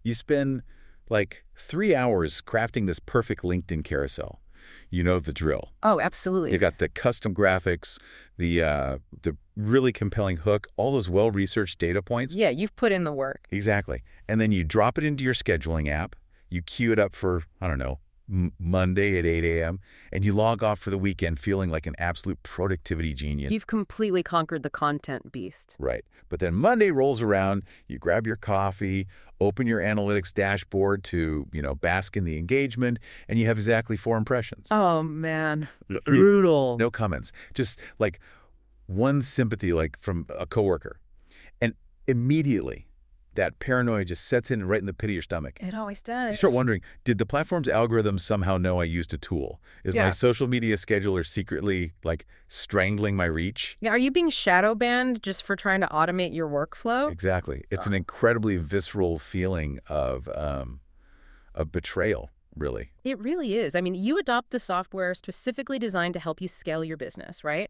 You spend like 3 hours crafting this perfect LinkedIn carousel. You know the drill. Oh, You absolutely. got the custom graphics, the really compelling hook, all those well-researched data points. Yeah, you've put in the work. Exactly. And then you drop it into your scheduling app. You queue it up for, I don't know, Monday at 8 a.m., and you log off for the weekend feeling like an absolute productivity genius. You've completely conquered the content beast. Right. But then Monday rolls around, you grab your coffee, open your analytics dashboard to, bask in the engagement, and you have exactly 4 impressions. Oh, man. Brutal. No comments. Just like one sympathy like from a coworker. And immediately that paranoia just sets in right in the pit of your stomach. It always You does. start wondering, did the platform's algorithm somehow know I used a tool? Is my Yeah. social media scheduler secretly, strangling my reach? Yeah, are you being shadow banned just for trying to automate your workflow? Exactly. It's an incredibly visceral feeling of betrayal, really. It really is. I mean, you adopt the software specifically designed to help you scale your business, right?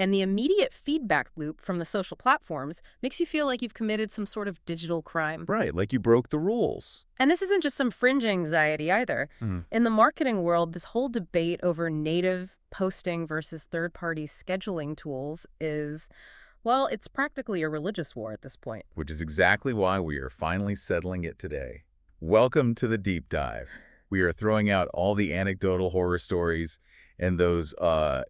And the immediate feedback loop from the social platforms makes you feel like you've committed some sort of digital crime. Right, like you broke the rules. And this isn't just some fringe anxiety either. Mhm. In the marketing world, this whole debate over native posting versus third-party scheduling tools is, well, it's practically a religious war at this point. Which is exactly why we are finally settling it today. Welcome to the deep dive. We are throwing out all the anecdotal horror stories and those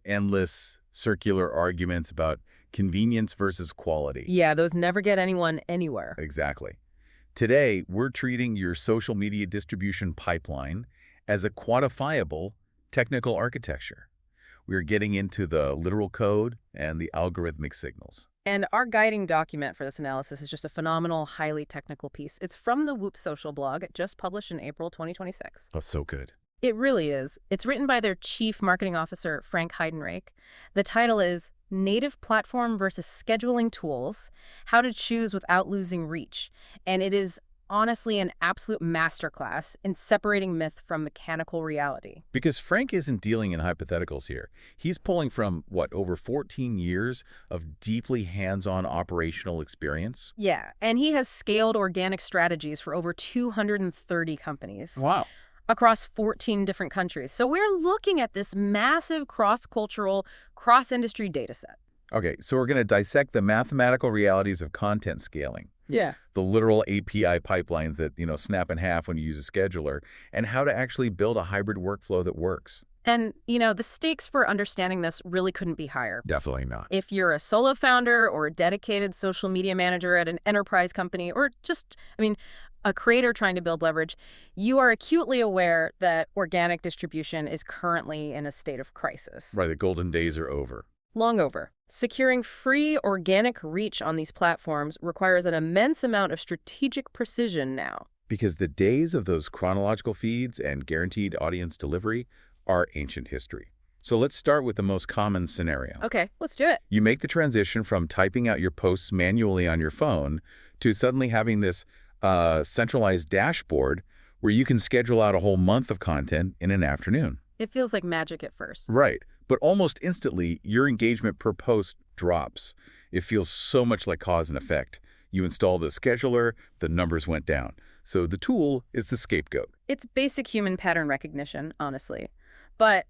endless circular arguments about convenience versus quality. Yeah, those never get anyone anywhere. Exactly. Today, we're treating your social media distribution pipeline as a quantifiable technical architecture. We're getting into the literal code and the algorithmic signals. And our guiding document for this analysis is just a phenomenal, highly technical piece. It's from the Whoop Social blog, just published in April 2026. Oh, so good. It really is. It's written by their chief marketing officer, Frank Heidenreich. The title is Native Platform versus Scheduling Tools, How to Choose Without Losing Reach. And it is honestly an absolute masterclass in separating myth from mechanical reality. Because Frank isn't dealing in hypotheticals here. He's pulling from, over 14 years of deeply hands-on operational experience? Yeah, and he has scaled organic strategies for over 230 companies. Wow. Across 14 different countries. So we're looking at this massive cross-cultural, cross-industry data set. Okay, so we're going to dissect the mathematical realities of content scaling. Yeah. The literal API pipelines that, snap in half when you use a scheduler, and how to actually build a hybrid workflow that works. And, the stakes for understanding this really couldn't be higher. Definitely not. If you're a solo founder or a dedicated social media manager at an enterprise company, or just, a creator trying to build leverage, you are acutely aware that organic distribution is currently in a state of crisis. Right, the golden days are over. Long over. Securing free organic reach on these platforms requires an immense amount of strategic precision now. Because the days of those chronological feeds and guaranteed audience delivery are ancient history. So let's start with the most common scenario. Okay, let's do it. You make the transition from typing out your posts manually on your phone to suddenly having this centralized dashboard where you can schedule out a whole month of content in an afternoon. It feels like magic at first. Right. But almost instantly, your engagement per post drops. It feels so much like cause and effect. You install the scheduler, the numbers went down. So the tool is the scapegoat. It's basic human pattern recognition, honestly. But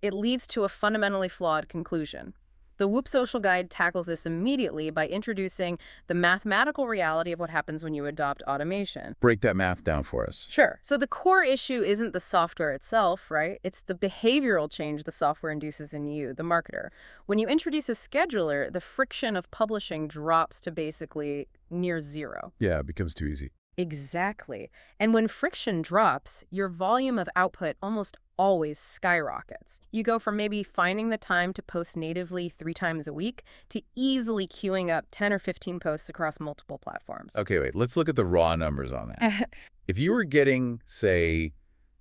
it leads to a fundamentally flawed conclusion. The Whoop Social Guide tackles this immediately by introducing the mathematical reality of what happens when you adopt automation. Break that math down for us. Sure. So the core issue isn't the software itself, right? It's the behavioral change the software induces in you, the marketer. When you introduce a scheduler, the friction of publishing drops to basically near zero. Yeah, it becomes too easy. Exactly. And when friction drops, your volume of output almost always skyrockets. You go from maybe finding the time to post natively 3 times a week to easily queuing up 10 or 15 posts across multiple platforms. Okay, wait, let's look at the raw numbers on that. If you were getting, say,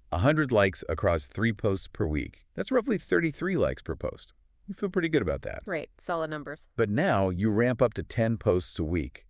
100 likes across 3 posts per week, that's roughly 33 likes per post. You feel pretty good about that. Right, solid numbers. But now you ramp up to 10 posts a week.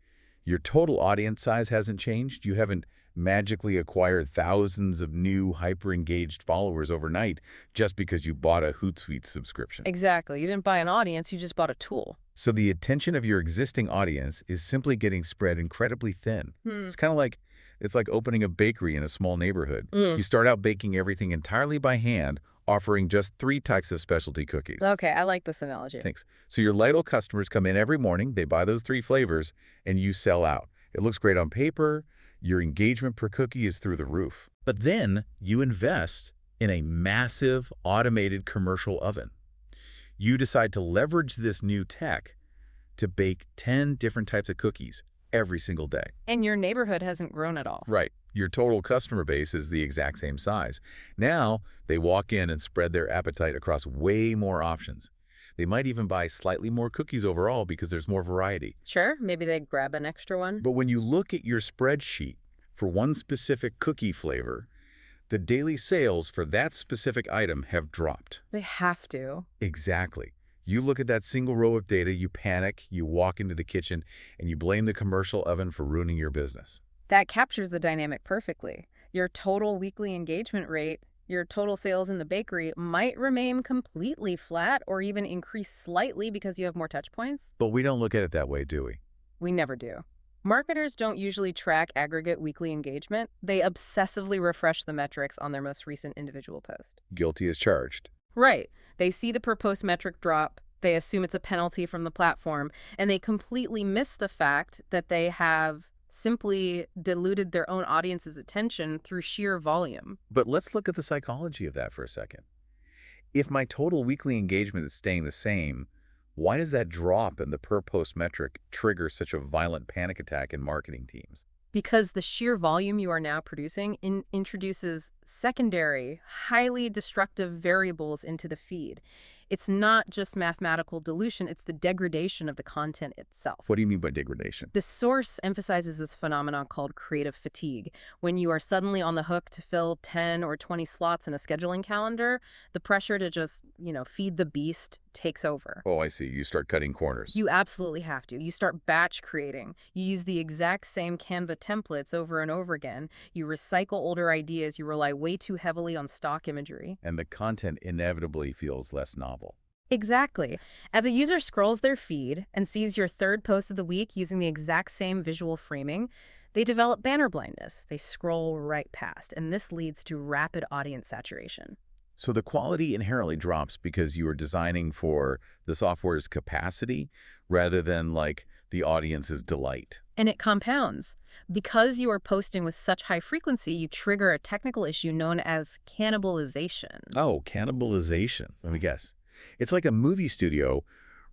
Your total audience size hasn't changed. You haven't magically acquired thousands of new hyper-engaged followers overnight just because you bought a Hootsuite subscription. Exactly. You didn't buy an audience, you just bought a tool. So the attention of your existing audience is simply getting spread incredibly thin. It's kind of like It's like opening a bakery in a small neighborhood. Mm. You start out baking everything entirely by hand, offering just 3 types of specialty cookies. Okay, I like this analogy. Thanks. So your Lidl customers come in every morning, they buy those 3 flavors, and you sell out. It looks great on paper. Your engagement per cookie is through the roof. But then you invest in a massive automated commercial oven. You decide to leverage this new tech to bake 10 different types of cookies every single day. And your neighborhood hasn't grown at all. Right. Your total customer base is the exact same size. Now, they walk in and spread their appetite across way more options. They might even buy slightly more cookies overall because there's more variety. Sure, maybe they grab an extra one. But when you look at your spreadsheet for one specific cookie flavor, the daily sales for that specific item have dropped. They have to. Exactly. You look at that single row of data, you panic, you walk into the kitchen, and you blame the commercial oven for ruining your business. That captures the dynamic perfectly. Your total weekly engagement rate, your total sales in the bakery might remain completely flat or even increase slightly because you have more touch points. But we don't look at it that way, do we? We never do. Marketers don't usually track aggregate weekly engagement. They obsessively refresh the metrics on their most recent individual post. Guilty as charged. Right. They see the per post metric drop, they assume it's a penalty from the platform, and they completely miss the fact that they have simply diluted their own audience's attention through sheer volume. But let's look at the psychology of that for a second. If my total weekly engagement is staying the same, why does that drop in the per-post metric trigger such a violent panic attack in marketing teams? Because the sheer volume you are now producing introduces secondary, highly destructive variables into the feed. It's not just mathematical dilution, it's the degradation of the content itself. What do you mean by degradation? The source emphasizes this phenomenon called creative fatigue. When you are suddenly on the hook to fill 10 or 20 slots in a scheduling calendar, the pressure to just, feed the beast takes over. Oh, I see. You start cutting corners. You absolutely have to. You start batch creating. You use the exact same Canva templates over and over again. You recycle older ideas. You rely way too heavily on stock imagery. And the content inevitably feels less novel. Exactly. As a user scrolls their feed and sees your third post of the week using the exact same visual framing, they develop banner blindness. They scroll right past, and this leads to rapid audience saturation. So the quality inherently drops because you are designing for the software's capacity rather than like the audience's delight. And it compounds. Because you are posting with such high frequency, you trigger a technical issue known as cannibalization. Oh, cannibalization. Let me guess. It's like a movie studio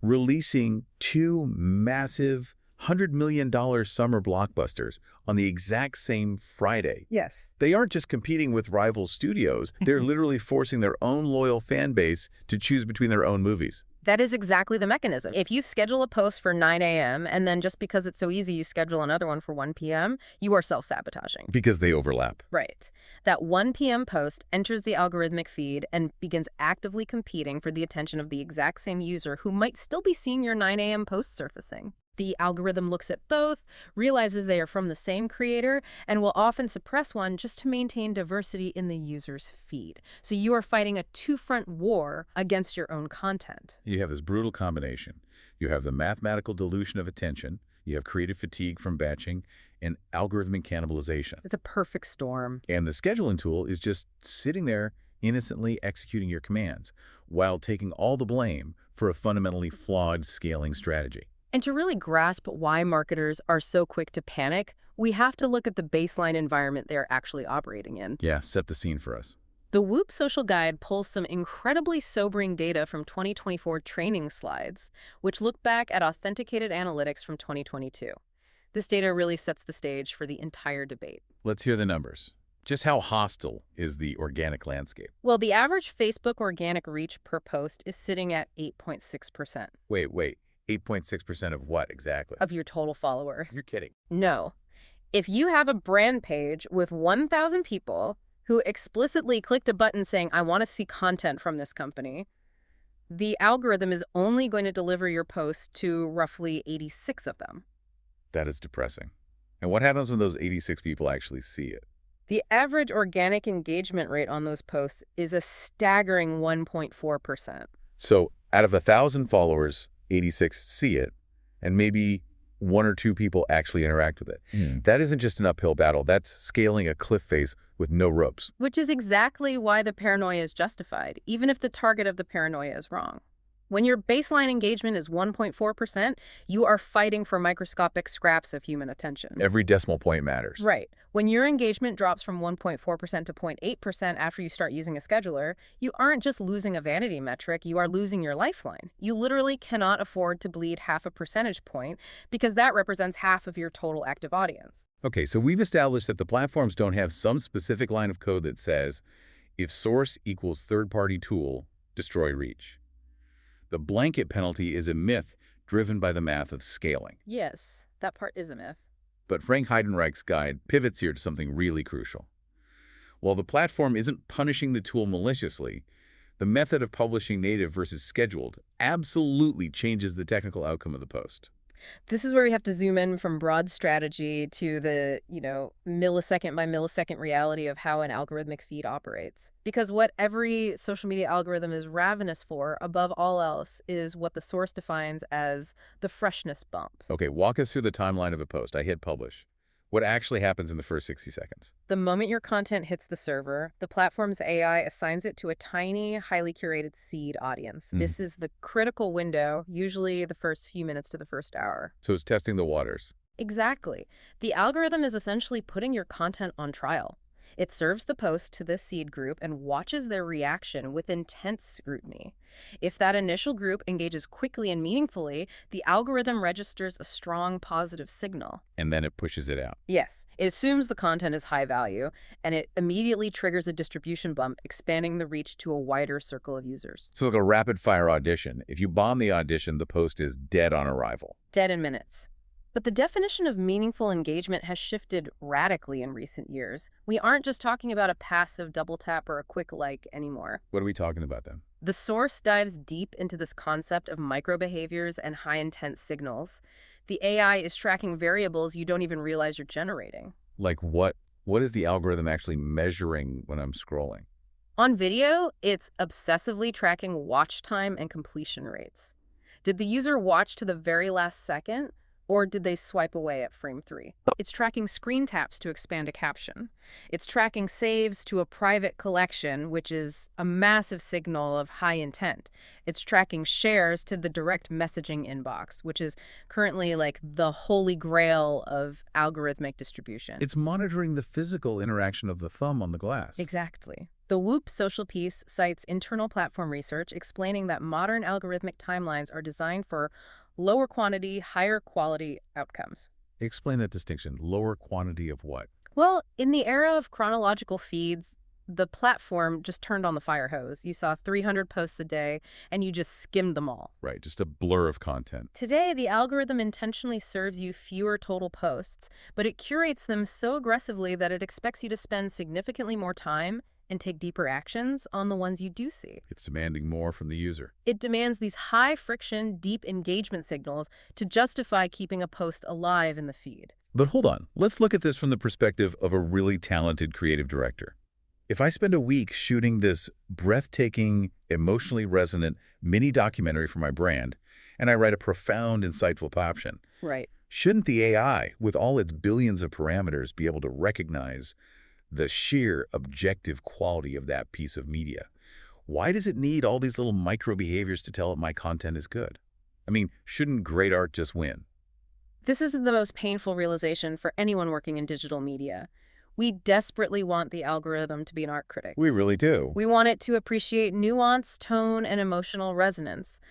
releasing 2 massive $100 million summer blockbusters on the exact same Friday. Yes. They aren't just competing with rival studios. They're literally forcing their own loyal fan base to choose between their own movies. That is exactly the mechanism. If you schedule a post for 9 a.m. and then just because it's so easy you schedule another one for 1 p.m., you are self-sabotaging. Because they overlap. Right. That 1 p.m. post enters the algorithmic feed and begins actively competing for the attention of the exact same user who might still be seeing your 9 a.m. post surfacing. The algorithm looks at both, realizes they are from the same creator, and will often suppress one just to maintain diversity in the user's feed. So you are fighting a two-front war against your own content. You have this brutal combination. You have the mathematical dilution of attention, you have creative fatigue from batching, and algorithmic cannibalization. It's a perfect storm. And the scheduling tool is just sitting there innocently executing your commands while taking all the blame for a fundamentally flawed scaling strategy. And to really grasp why marketers are so quick to panic, we have to look at the baseline environment they're actually operating in. Yeah, set the scene for us. The Whoop Social Guide pulls some incredibly sobering data from 2024 training slides, which look back at authenticated analytics from 2022. This data really sets the stage for the entire debate. Let's hear the numbers. Just how hostile is the organic landscape? Well, the average Facebook organic reach per post is sitting at 8.6%. Wait. 8.6% of what exactly? Of your total follower. You're kidding. No. If you have a brand page with 1,000 people who explicitly clicked a button saying, I want to see content from this company, the algorithm is only going to deliver your post to roughly 86 of them. That is depressing. And what happens when those 86 people actually see it? The average organic engagement rate on those posts is a staggering 1.4%. So out of 1,000 followers, 86 see it, and maybe one or two people actually interact with it. That isn't just an uphill battle. That's scaling a cliff face with no ropes. Which is exactly why the paranoia is justified, even if the target of the paranoia is wrong. When your baseline engagement is 1.4%, you are fighting for microscopic scraps of human attention. Every decimal point matters. Right. When your engagement drops from 1.4% to 0.8% after you start using a scheduler, you aren't just losing a vanity metric, you are losing your lifeline. You literally cannot afford to bleed half a percentage point because that represents half of your total active audience. Okay, so we've established that the platforms don't have some specific line of code that says, if source equals third-party tool, destroy reach. The blanket penalty is a myth driven by the math of scaling. Yes, that part is a myth. But Frank Heidenreich's guide pivots here to something really crucial. While the platform isn't punishing the tool maliciously, the method of publishing native versus scheduled absolutely changes the technical outcome of the post. This is where we have to zoom in from broad strategy to the, millisecond by millisecond reality of how an algorithmic feed operates. Because what every social media algorithm is ravenous for, above all else, is what the source defines as the freshness bump. Okay, walk us through the timeline of a post. I hit publish. What actually happens in the first 60 seconds? The moment your content hits the server, the platform's AI assigns it to a tiny, highly curated seed audience. This is the critical window, usually the first few minutes to the first hour. So it's testing the waters. Exactly. The algorithm is essentially putting your content on trial. It serves the post to this seed group and watches their reaction with intense scrutiny. If that initial group engages quickly and meaningfully, the algorithm registers a strong positive signal. And then it pushes it out. Yes, it assumes the content is high value, and it immediately triggers a distribution bump, expanding the reach to a wider circle of users. So like a rapid-fire audition. If you bomb the audition, the post is dead on arrival. Dead in minutes. But the definition of meaningful engagement has shifted radically in recent years. We aren't just talking about a passive double tap or a quick like anymore. What are we talking about then? The source dives deep into this concept of micro-behaviors and high-intent signals. The AI is tracking variables you don't even realize you're generating. Like what? What is the algorithm actually measuring when I'm scrolling? On video, it's obsessively tracking watch time and completion rates. Did the user watch to the very last second? Or did they swipe away at frame 3? It's tracking screen taps to expand a caption. It's tracking saves to a private collection, which is a massive signal of high intent. It's tracking shares to the direct messaging inbox, which is currently like the holy grail of algorithmic distribution. It's monitoring the physical interaction of the thumb on the glass. Exactly. The Whoop social piece cites internal platform research explaining that modern algorithmic timelines are designed for lower quantity, higher quality outcomes. Explain that distinction. Lower quantity of what? Well, in the era of chronological feeds, the platform just turned on the fire hose. You saw 300 posts a day, and you just skimmed them all. Right, just a blur of content. Today, the algorithm intentionally serves you fewer total posts, but it curates them so aggressively that it expects you to spend significantly more time and take deeper actions on the ones you do see. It's demanding more from the user. It demands these high-friction, deep engagement signals to justify keeping a post alive in the feed. But hold on, let's look at this from the perspective of a really talented creative director. If I spend a week shooting this breathtaking, emotionally resonant mini documentary for my brand, and I write a profound, insightful caption, Right. shouldn't the AI, with all its billions of parameters, be able to recognize the sheer objective quality of that piece of media? Why does it need all these little micro behaviors to tell it my content is good? I mean, shouldn't great art just win? This is the most painful realization for anyone working in digital media. We desperately want the algorithm to be an art critic. We really do. We want it to appreciate nuance, tone, and emotional resonance.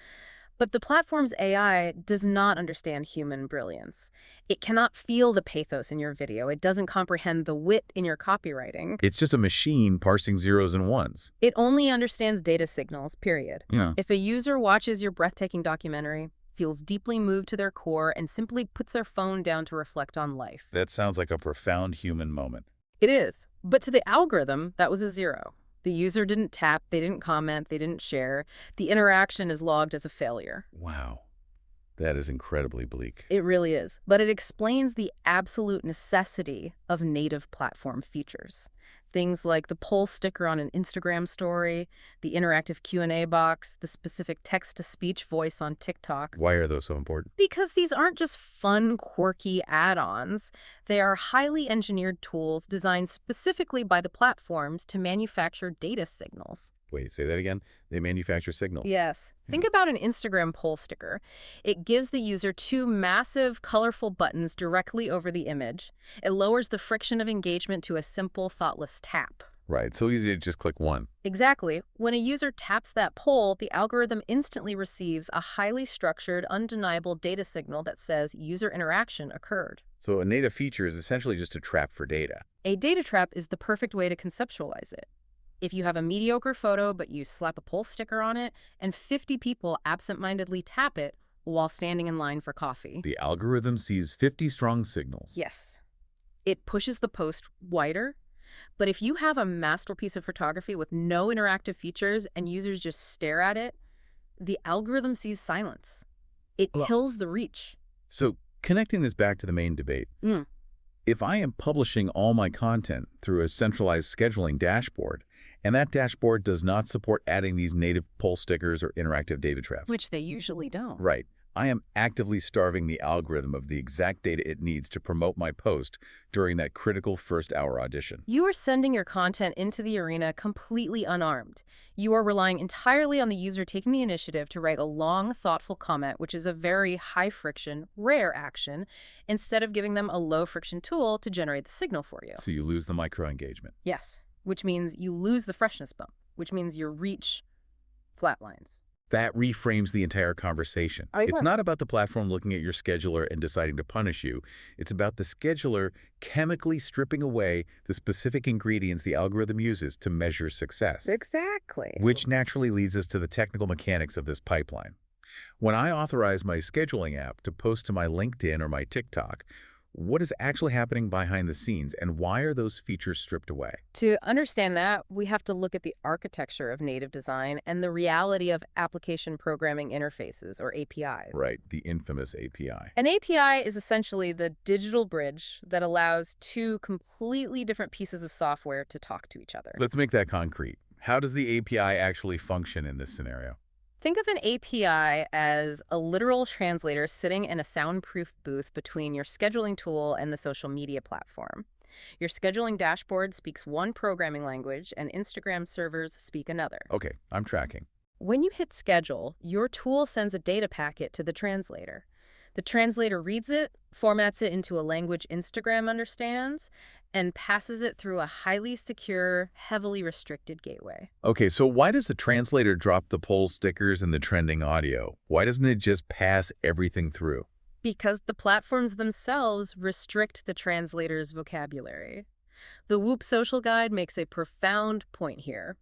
But the platform's AI does not understand human brilliance. It cannot feel the pathos in your video. It doesn't comprehend the wit in your copywriting. It's just a machine parsing zeros and ones. It only understands data signals, period. Yeah. If a user watches your breathtaking documentary, feels deeply moved to their core, and simply puts their phone down to reflect on life. That sounds like a profound human moment. It is. But to the algorithm, that was a zero. The user didn't tap, they didn't comment, they didn't share. The interaction is logged as a failure. Wow. That is incredibly bleak. It really is. But it explains the absolute necessity of native platform features. Things like the poll sticker on an Instagram story, the interactive Q&A box, the specific text-to-speech voice on TikTok. Why are those so important? Because these aren't just fun, quirky add-ons. They are highly engineered tools designed specifically by the platforms to manufacture data signals. Wait, say that again? They manufacture signals. Yes. Think Hmm. about an Instagram poll sticker. It gives the user two massive, colorful buttons directly over the image. It lowers the friction of engagement to a simple, thoughtless tap. Right, so easy to just click one. Exactly. When a user taps that poll, the algorithm instantly receives a highly structured, undeniable data signal that says user interaction occurred. So a native feature is essentially just a trap for data. A data trap is the perfect way to conceptualize it. If you have a mediocre photo but you slap a poll sticker on it and 50 people absentmindedly tap it while standing in line for coffee. The algorithm sees 50 strong signals. Yes. It pushes the post wider, but if you have a masterpiece of photography with no interactive features and users just stare at it, the algorithm sees silence. It Well- kills the reach. So connecting this back to the main debate, if I am publishing all my content through a centralized scheduling dashboard, and that dashboard does not support adding these native poll stickers or interactive data traps, Which they usually don't. right, I am actively starving the algorithm of the exact data it needs to promote my post during that critical first-hour audition. You are sending your content into the arena completely unarmed. You are relying entirely on the user taking the initiative to write a long, thoughtful comment, which is a very high-friction, rare action, instead of giving them a low-friction tool to generate the signal for you. So you lose the micro-engagement. Yes, which means you lose the freshness bump, which means your reach flatlines. That reframes the entire conversation. It's not about the platform looking at your scheduler and deciding to punish you. It's about the scheduler chemically stripping away the specific ingredients the algorithm uses to measure success. Exactly. Which naturally leads us to the technical mechanics of this pipeline. When I authorize my scheduling app to post to my LinkedIn or my TikTok, what is actually happening behind the scenes, and why are those features stripped away? To understand that, we have to look at the architecture of native design and the reality of application programming interfaces, or APIs. Right, the infamous API. An API is essentially the digital bridge that allows two completely different pieces of software to talk to each other. Let's make that concrete. How does the API actually function in this scenario? Think of an API as a literal translator sitting in a soundproof booth between your scheduling tool and the social media platform. Your scheduling dashboard speaks one programming language, and Instagram servers speak another. Okay, I'm tracking. When you hit schedule, your tool sends a data packet to the translator. The translator reads it, formats it into a language Instagram understands, and passes it through a highly secure, heavily restricted gateway. Okay, so why does the translator drop the poll stickers and the trending audio? Why doesn't it just pass everything through? Because the platforms themselves restrict the translator's vocabulary. The Whoop Social Guide makes a profound point here.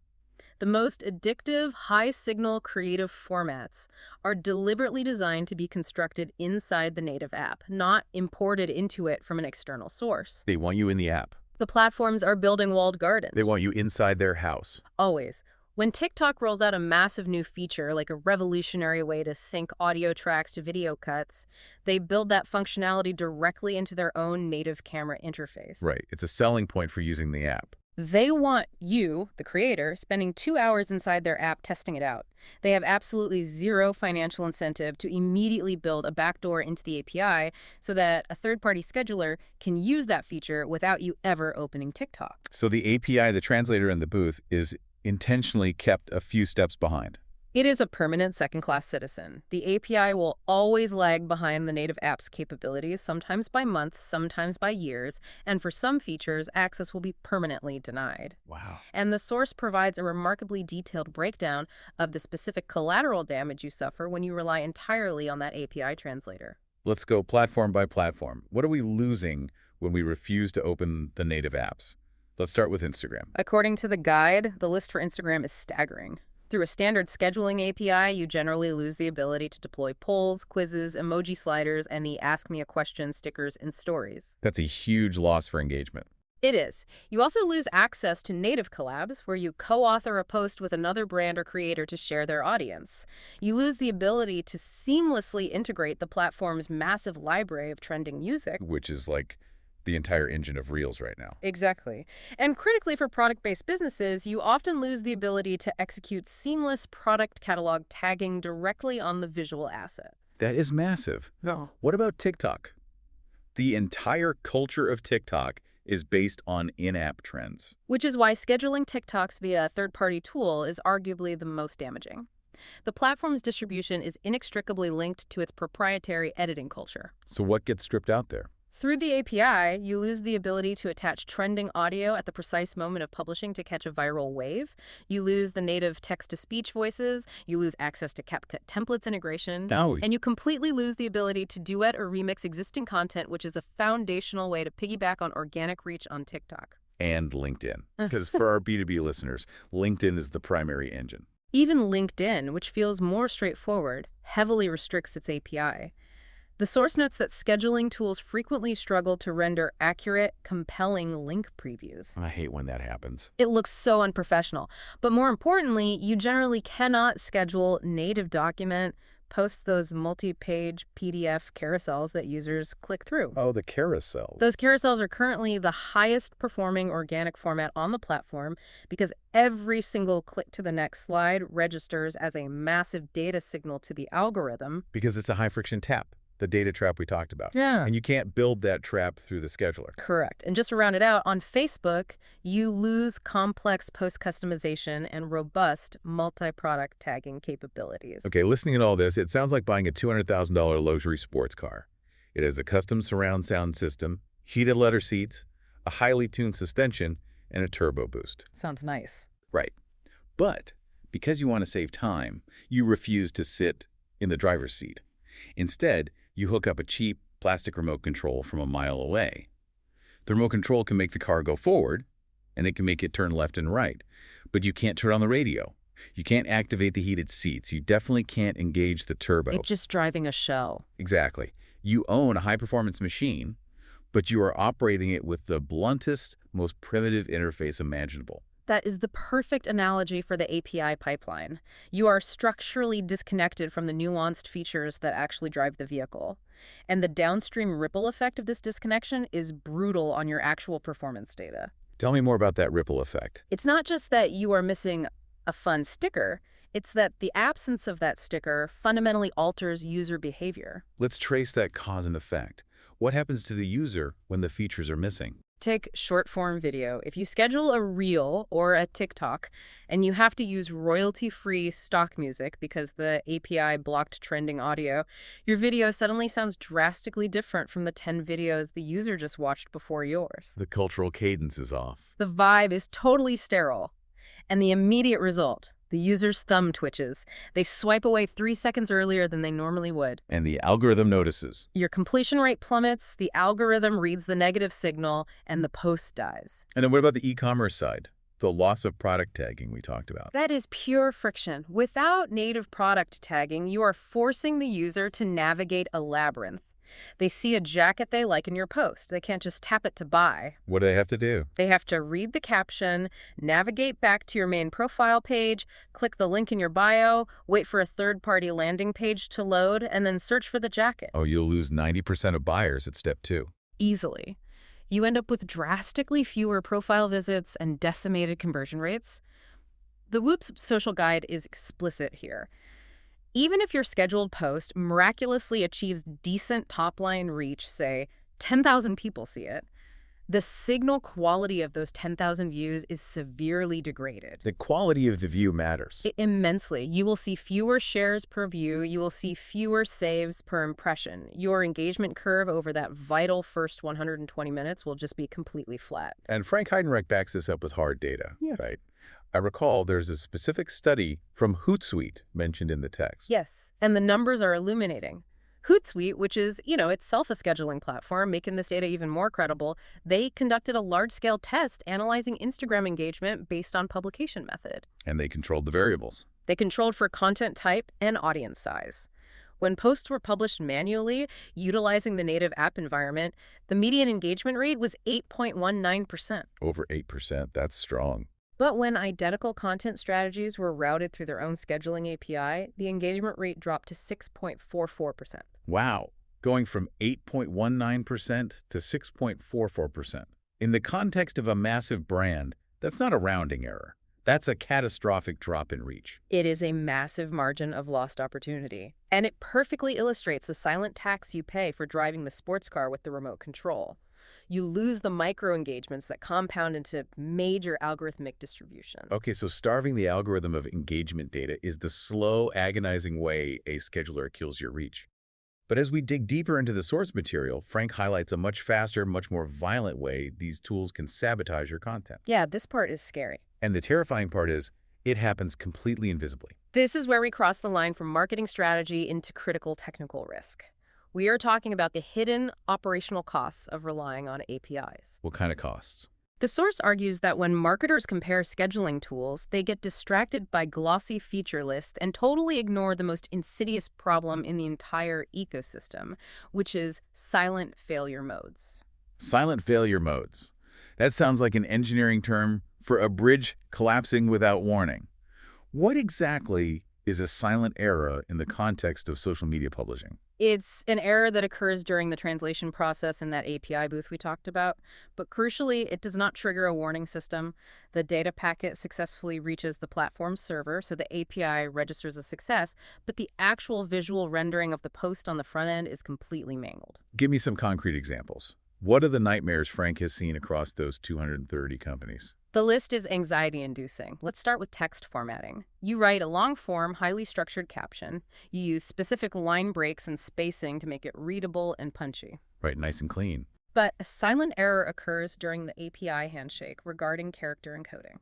The most addictive, high-signal creative formats are deliberately designed to be constructed inside the native app, not imported into it from an external source. They want you in the app. The platforms are building walled gardens. They want you inside their house. Always. When TikTok rolls out a massive new feature, like a revolutionary way to sync audio tracks to video cuts, they build that functionality directly into their own native camera interface. Right, it's a selling point for using the app. They want you, the creator, spending 2 hours inside their app testing it out. They have absolutely zero financial incentive to immediately build a backdoor into the API so that a third-party scheduler can use that feature without you ever opening TikTok. So the API, the translator in the booth, is intentionally kept a few steps behind. It is a permanent second-class citizen. The API will always lag behind the native app's capabilities, sometimes by months, sometimes by years, and for some features, access will be permanently denied. Wow. And the source provides a remarkably detailed breakdown of the specific collateral damage you suffer when you rely entirely on that API translator. Let's go platform by platform. What are we losing when we refuse to open the native apps? Let's start with Instagram. According to the guide, the list for Instagram is staggering. Through a standard scheduling API, you generally lose the ability to deploy polls, quizzes, emoji sliders, and the Ask Me a Question stickers in stories. That's a huge loss for engagement. It is. You also lose access to native collabs, where you co-author a post with another brand or creator to share their audience. You lose the ability to seamlessly integrate the platform's massive library of trending music. Which is like the entire engine of Reels right now. Exactly. And critically for product-based businesses, you often lose the ability to execute seamless product catalog tagging directly on the visual asset. That is massive. No. What about TikTok? The entire culture of TikTok is based on in-app trends. Which is why scheduling TikToks via a third-party tool is arguably the most damaging. The platform's distribution is inextricably linked to its proprietary editing culture. So what gets stripped out there? Through the API, you lose the ability to attach trending audio at the precise moment of publishing to catch a viral wave. You lose the native text-to-speech voices. You lose access to CapCut templates integration. Owie. And you completely lose the ability to duet or remix existing content, which is a foundational way to piggyback on organic reach on TikTok. And LinkedIn. Because for our B2B listeners, LinkedIn is the primary engine. Even LinkedIn, which feels more straightforward, heavily restricts its API. The source notes that scheduling tools frequently struggle to render accurate, compelling link previews. I hate when that happens. It looks so unprofessional. But more importantly, you generally cannot schedule native document, post those multi-page PDF carousels that users click through. Oh, the carousels. Those carousels are currently the highest performing organic format on the platform because every single click to the next slide registers as a massive data signal to the algorithm. Because it's a high-friction tap. The data trap we talked about. Yeah. And you can't build that trap through the scheduler. Correct. And just to round it out, on Facebook, you lose complex post-customization and robust multi-product tagging capabilities. Okay, listening to all this, it sounds like buying a $200,000 luxury sports car. It has a custom surround sound system, heated leather seats, a highly tuned suspension, and a turbo boost. Sounds nice. Right. But because you want to save time, you refuse to sit in the driver's seat. Instead, you hook up a cheap plastic remote control from a mile away. The remote control can make the car go forward, and it can make it turn left and right, but you can't turn on the radio. You can't activate the heated seats. You definitely can't engage the turbo. It's just driving a shell. Exactly. You own a high-performance machine, but you are operating it with the bluntest, most primitive interface imaginable. That is the perfect analogy for the API pipeline. You are structurally disconnected from the nuanced features that actually drive the vehicle. And the downstream ripple effect of this disconnection is brutal on your actual performance data. Tell me more about that ripple effect. It's not just that you are missing a fun sticker, it's that the absence of that sticker fundamentally alters user behavior. Let's trace that cause and effect. What happens to the user when the features are missing? Take short-form video. If you schedule a Reel or a TikTok and you have to use royalty-free stock music because the API blocked trending audio, your video suddenly sounds drastically different from the 10 videos the user just watched before yours. The cultural cadence is off. The vibe is totally sterile. And the immediate result, the user's thumb twitches. They swipe away 3 seconds earlier than they normally would. And the algorithm notices. Your completion rate plummets, the algorithm reads the negative signal, and the post dies. And then what about the e-commerce side? The loss of product tagging we talked about. That is pure friction. Without native product tagging, you are forcing the user to navigate a labyrinth. They see a jacket they like in your post. They can't just tap it to buy. What do they have to do? They have to read the caption, navigate back to your main profile page, click the link in your bio, wait for a third-party landing page to load, and then search for the jacket. Oh, you'll lose 90% of buyers at step 2. Easily. You end up with drastically fewer profile visits and decimated conversion rates. The Whoop's social guide is explicit here. Even if your scheduled post miraculously achieves decent top-line reach, say 10,000 people see it, the signal quality of those 10,000 views is severely degraded. The quality of the view matters. Immensely. You will see fewer shares per view. You will see fewer saves per impression. Your engagement curve over that vital first 120 minutes will just be completely flat. And Frank Heidenreich backs this up with hard data, right? I recall there's a specific study from Hootsuite mentioned in the text. Yes, and the numbers are illuminating. Hootsuite, which is, itself a scheduling platform, making this data even more credible, they conducted a large-scale test analyzing Instagram engagement based on publication method. And they controlled the variables. They controlled for content type and audience size. When posts were published manually, utilizing the native app environment, the median engagement rate was 8.19%. Over 8%, that's strong. But when identical content strategies were routed through their own scheduling API, the engagement rate dropped to 6.44%. Wow. going from 8.19% to 6.44%. In the context of a massive brand, that's not a rounding error. That's a catastrophic drop in reach. It is a massive margin of lost opportunity. And it perfectly illustrates the silent tax you pay for driving the sports car with the remote control. You lose the micro-engagements that compound into major algorithmic distribution. Okay, so starving the algorithm of engagement data is the slow, agonizing way a scheduler kills your reach. But as we dig deeper into the source material, Frank highlights a much faster, much more violent way these tools can sabotage your content. Yeah, this part is scary. And the terrifying part is, it happens completely invisibly. This is where we cross the line from marketing strategy into critical technical risk. We are talking about the hidden operational costs of relying on APIs. What kind of costs? The source argues that when marketers compare scheduling tools, they get distracted by glossy feature lists and totally ignore the most insidious problem in the entire ecosystem, which is silent failure modes. Silent failure modes. That sounds like an engineering term for a bridge collapsing without warning. What exactly is a silent error in the context of social media publishing? It's an error that occurs during the translation process in that API booth we talked about, but crucially, it does not trigger a warning system. The data packet successfully reaches the platform server, so the API registers a success, but the actual visual rendering of the post on the front end is completely mangled. Give me some concrete examples. What are the nightmares Frank has seen across those 230 companies? The list is anxiety-inducing. Let's start with text formatting. You write a long-form, highly structured caption. You use specific line breaks and spacing to make it readable and punchy. Right, nice and clean. But a silent error occurs during the API handshake regarding character encoding.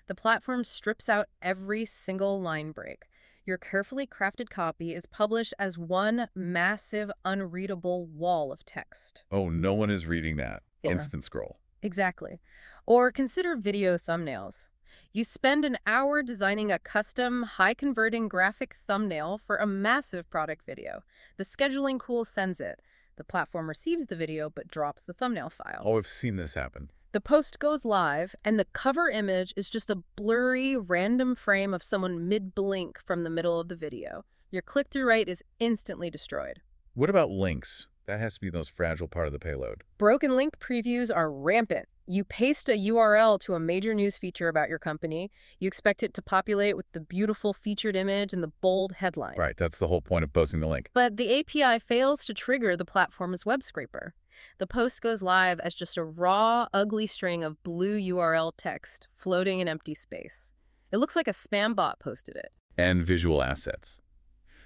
The platform strips out every single line break. Your carefully crafted copy is published as one massive, unreadable wall of text. Oh, no one is reading that. Yeah. Instant scroll. Exactly. Or consider video thumbnails. You spend an hour designing a custom, high-converting graphic thumbnail for a massive product video. The scheduling tool sends it. The platform receives the video but drops the thumbnail file. Oh, I've seen this happen. The post goes live, and the cover image is just a blurry, random frame of someone mid-blink from the middle of the video. Your click-through rate is instantly destroyed. What about links? That has to be the most fragile part of the payload. Broken link previews are rampant. You paste a URL to a major news feature about your company. You expect it to populate with the beautiful featured image and the bold headline. Right, that's the whole point of posting the link. But the API fails to trigger the platform's web scraper. The post goes live as just a raw, ugly string of blue URL text floating in empty space. It looks like a spam bot posted it. And visual assets.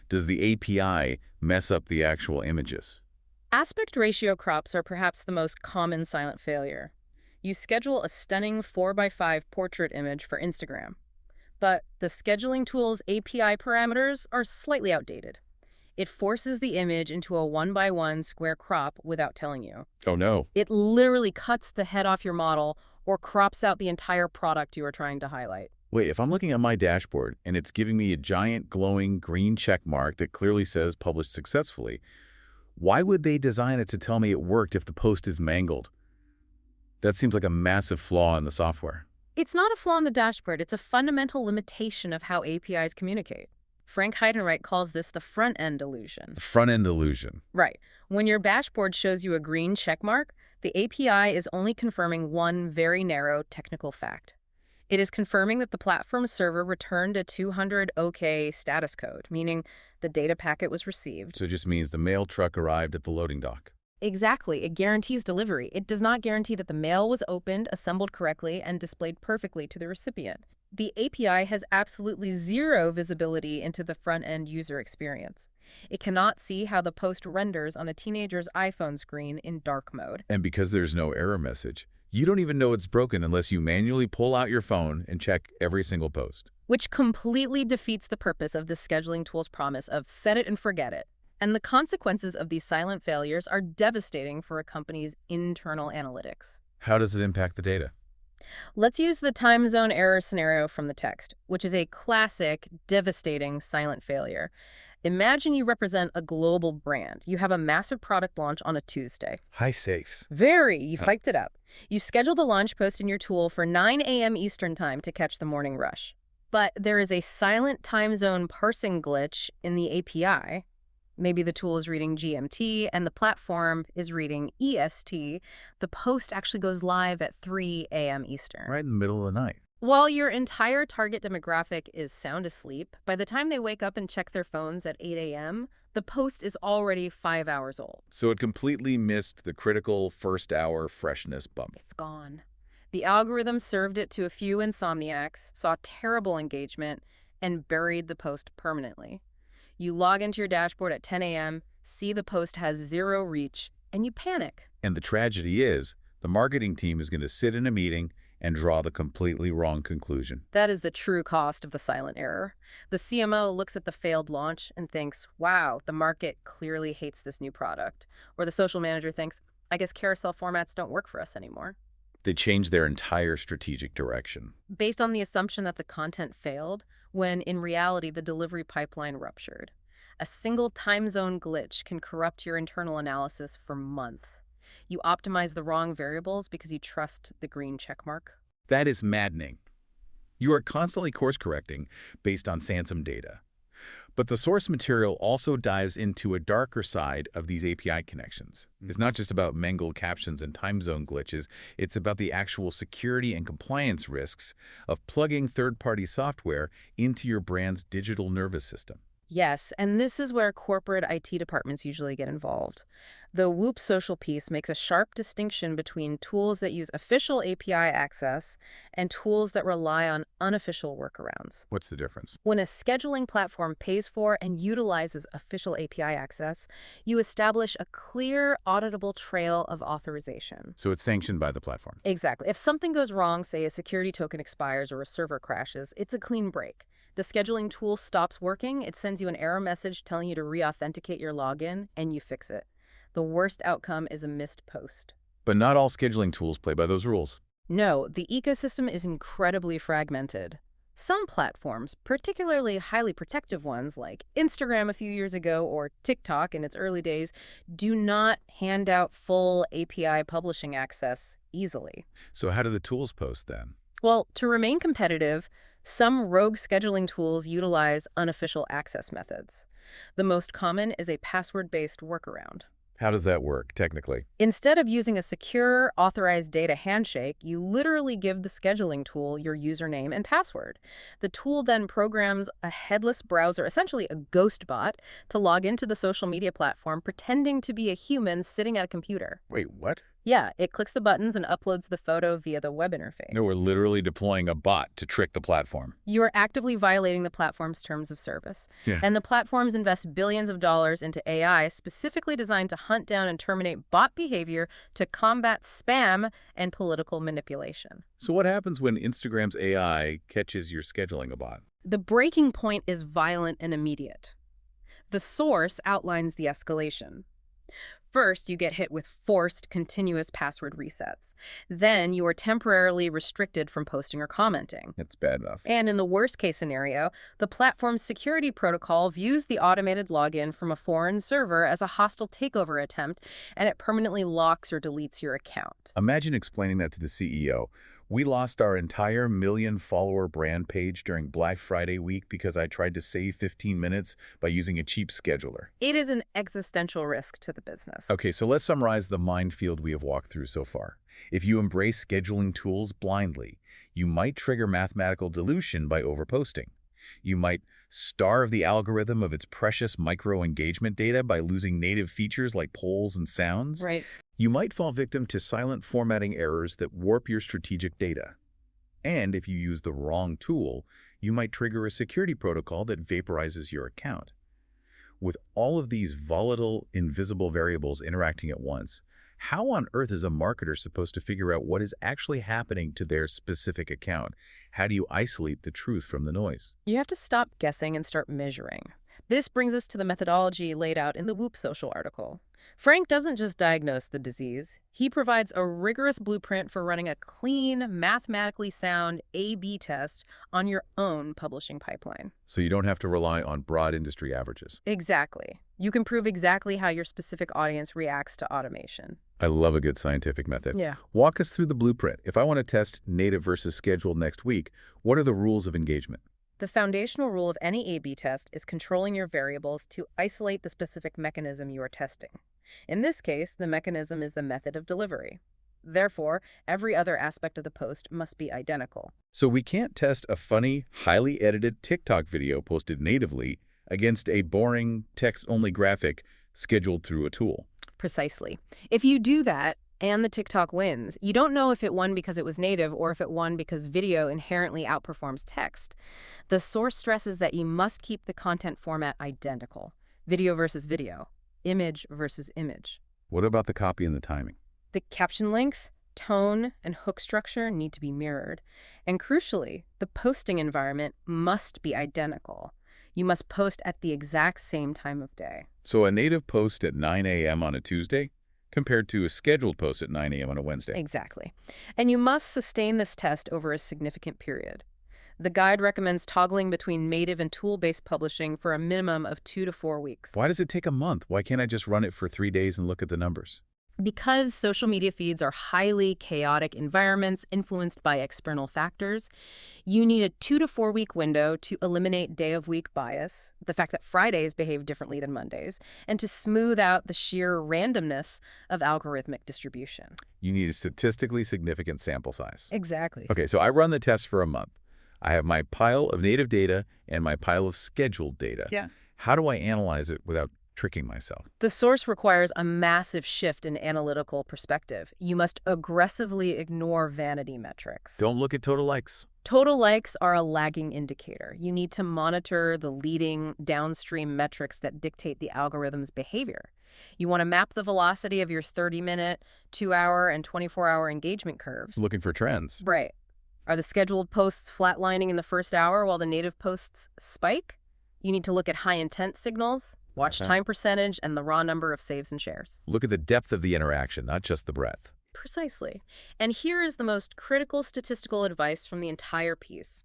Does the API mess up the actual images? Aspect ratio crops are perhaps the most common silent failure. You schedule a stunning 4x5 portrait image for Instagram, but the scheduling tool's API parameters are slightly outdated. It forces the image into a 1x1 square crop without telling you. Oh no. It literally cuts the head off your model or crops out the entire product you are trying to highlight. Wait, if I'm looking at my dashboard and it's giving me a giant glowing green check mark that clearly says published successfully, why would they design it to tell me it worked if the post is mangled? That seems like a massive flaw in the software. It's not a flaw in the dashboard. It's a fundamental limitation of how APIs communicate. Frank Heidenreich calls this the front-end illusion. The front-end illusion. Right. When your dashboard shows you a green checkmark, the API is only confirming one very narrow technical fact. It is confirming that the platform server returned a 200 OK status code, meaning the data packet was received. So it just means the mail truck arrived at the loading dock. Exactly. It guarantees delivery. It does not guarantee that the mail was opened, assembled correctly, and displayed perfectly to the recipient. The API has absolutely zero visibility into the front-end user experience. It cannot see how the post renders on a teenager's iPhone screen in dark mode. And because there's no error message, you don't even know it's broken unless you manually pull out your phone and check every single post. Which completely defeats the purpose of the scheduling tool's promise of set it and forget it. And the consequences of these silent failures are devastating for a company's internal analytics. How does it impact the data? Let's use the time zone error scenario from the text, which is a classic, devastating silent failure. Imagine you represent a global brand. You have a massive product launch on a Tuesday. High stakes. Very. You've hyped it up. You schedule the launch post in your tool for 9 a.m. Eastern Time to catch the morning rush. But there is a silent time zone parsing glitch in the API. Maybe the tool is reading GMT and the platform is reading EST. The post actually goes live at 3 a.m. Eastern. Right in the middle of the night. While your entire target demographic is sound asleep, by the time they wake up and check their phones at 8 a.m., the post is already 5 hours old. So it completely missed the critical first-hour freshness bump. It's gone. The algorithm served it to a few insomniacs, saw terrible engagement, and buried the post permanently. You log into your dashboard at 10 a.m., see the post has 0 reach, and you panic. And the tragedy is, the marketing team is going to sit in a meeting and draw the completely wrong conclusion. That is the true cost of the silent error. The CMO looks at the failed launch and thinks, wow, the market clearly hates this new product. Or the social manager thinks, I guess carousel formats don't work for us anymore. They changed their entire strategic direction. Based on the assumption that the content failed, when in reality the delivery pipeline ruptured. A single time zone glitch can corrupt your internal analysis for months. You optimize the wrong variables because you trust the green checkmark. That is maddening. You are constantly course-correcting based on Sansom data. But the source material also dives into a darker side of these API connections. It's not just about mangled captions and time zone glitches, it's about the actual security and compliance risks of plugging third-party software into your brand's digital nervous system. Yes, and this is where corporate IT departments usually get involved. The Whoop social piece makes a sharp distinction between tools that use official API access and tools that rely on unofficial workarounds. What's the difference? When a scheduling platform pays for and utilizes official API access, you establish a clear, auditable trail of authorization. So it's sanctioned by the platform. Exactly. If something goes wrong, say a security token expires or a server crashes, it's a clean break. The scheduling tool stops working, it sends you an error message telling you to re-authenticate your login, and you fix it. The worst outcome is a missed post. But not all scheduling tools play by those rules. No, the ecosystem is incredibly fragmented. Some platforms, particularly highly protective ones like Instagram a few years ago or TikTok in its early days, do not hand out full API publishing access easily. So how do the tools post then? Well, to remain competitive, some rogue scheduling tools utilize unofficial access methods. The most common is a password-based workaround. How does that work, technically? Instead of using a secure, authorized data handshake, you literally give the scheduling tool your username and password. The tool then programs a headless browser, essentially a ghost bot, to log into the social media platform pretending to be a human sitting at a computer. Wait, what? Yeah, it clicks the buttons and uploads the photo via the web interface. No, we're literally deploying a bot to trick the platform. You are actively violating the platform's terms of service. Yeah. And the platforms invest billions of dollars into AI specifically designed to hunt down and terminate bot behavior to combat spam and political manipulation. So what happens when Instagram's AI catches you're scheduling a bot? The breaking point is violent and immediate. The source outlines the escalation. First, you get hit with forced, continuous password resets. Then, you are temporarily restricted from posting or commenting. It's bad enough. And in the worst-case scenario, the platform's security protocol views the automated login from a foreign server as a hostile takeover attempt, and it permanently locks or deletes your account. Imagine explaining that to the CEO. We lost our entire million-follower brand page during Black Friday week because I tried to save 15 minutes by using a cheap scheduler. It is an existential risk to the business. Okay, so let's summarize the minefield we have walked through so far. If you embrace scheduling tools blindly, you might trigger mathematical dilution by overposting. You might starve the algorithm of its precious micro-engagement data by losing native features like polls and sounds. Right. You might fall victim to silent formatting errors that warp your strategic data. And if you use the wrong tool, you might trigger a security protocol that vaporizes your account. With all of these volatile, invisible variables interacting at once, how on earth is a marketer supposed to figure out what is actually happening to their specific account? How do you isolate the truth from the noise? You have to stop guessing and start measuring. This brings us to the methodology laid out in the Whoop Social article. Frank doesn't just diagnose the disease. He provides a rigorous blueprint for running a clean, mathematically sound A/B test on your own publishing pipeline. So you don't have to rely on broad industry averages. Exactly. You can prove exactly how your specific audience reacts to automation. I love a good scientific method. Yeah. Walk us through the blueprint. If I want to test native versus scheduled next week, what are the rules of engagement? The foundational rule of any A/B test is controlling your variables to isolate the specific mechanism you are testing. In this case, the mechanism is the method of delivery. Therefore, every other aspect of the post must be identical. So we can't test a funny, highly edited TikTok video posted natively against a boring, text-only graphic scheduled through a tool. Precisely. If you do that, and the TikTok wins, you don't know if it won because it was native or if it won because video inherently outperforms text. The source stresses that you must keep the content format identical. Video versus video. Image versus image. What about the copy and the timing? The caption length, tone, and hook structure need to be mirrored. And crucially, the posting environment must be identical. You must post at the exact same time of day. So a native post at 9 a.m. on a Tuesday compared to a scheduled post at 9 a.m. on a Wednesday. Exactly. And you must sustain this test over a significant period. The guide recommends toggling between native and tool-based publishing for a minimum of 2 to 4 weeks. Why does it take a month? Why can't I just run it for 3 days and look at the numbers? Because social media feeds are highly chaotic environments influenced by external factors, you need a 2 to 4 week window to eliminate day-of-week bias, the fact that Fridays behave differently than Mondays, and to smooth out the sheer randomness of algorithmic distribution. You need a statistically significant sample size. Exactly. Okay, so I run the test for a month. I have my pile of native data and my pile of scheduled data. Yeah. How do I analyze it without tricking myself? The source requires a massive shift in analytical perspective. You must aggressively ignore vanity metrics. Don't look at total likes. Total likes are a lagging indicator. You need to monitor the leading downstream metrics that dictate the algorithm's behavior. You want to map the velocity of your 30-minute, 2-hour, and 24-hour engagement curves. Looking for trends. Right. Are the scheduled posts flatlining in the first hour while the native posts spike? You need to look at high-intent signals, watch time percentage, and the raw number of saves and shares. Look at the depth of the interaction, not just the breadth. Precisely. And here is the most critical statistical advice from the entire piece.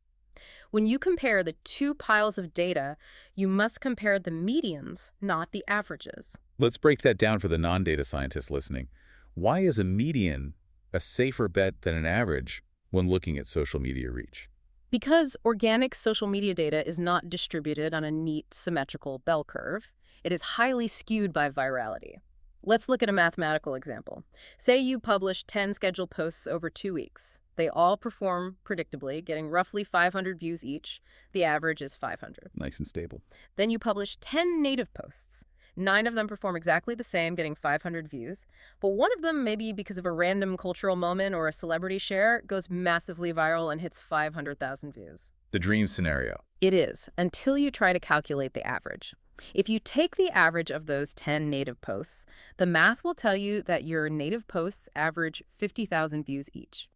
When you compare the two piles of data, you must compare the medians, not the averages. Let's break that down for the non-data scientists listening. Why is a median a safer bet than an average when looking at social media reach? Because organic social media data is not distributed on a neat, symmetrical bell curve. It is highly skewed by virality. Let's look at a mathematical example. Say you publish 10 scheduled posts over 2 weeks. They all perform predictably, getting roughly 500 views each. The average is 500. Nice and stable. Then you publish 10 native posts. 9 of them perform exactly the same, getting 500 views. But one of them, maybe because of a random cultural moment or a celebrity share, goes massively viral and hits 500,000 views. The dream scenario. It is, until you try to calculate the average. If you take the average of those 10 native posts, the math will tell you that your native posts average 50,000 views each.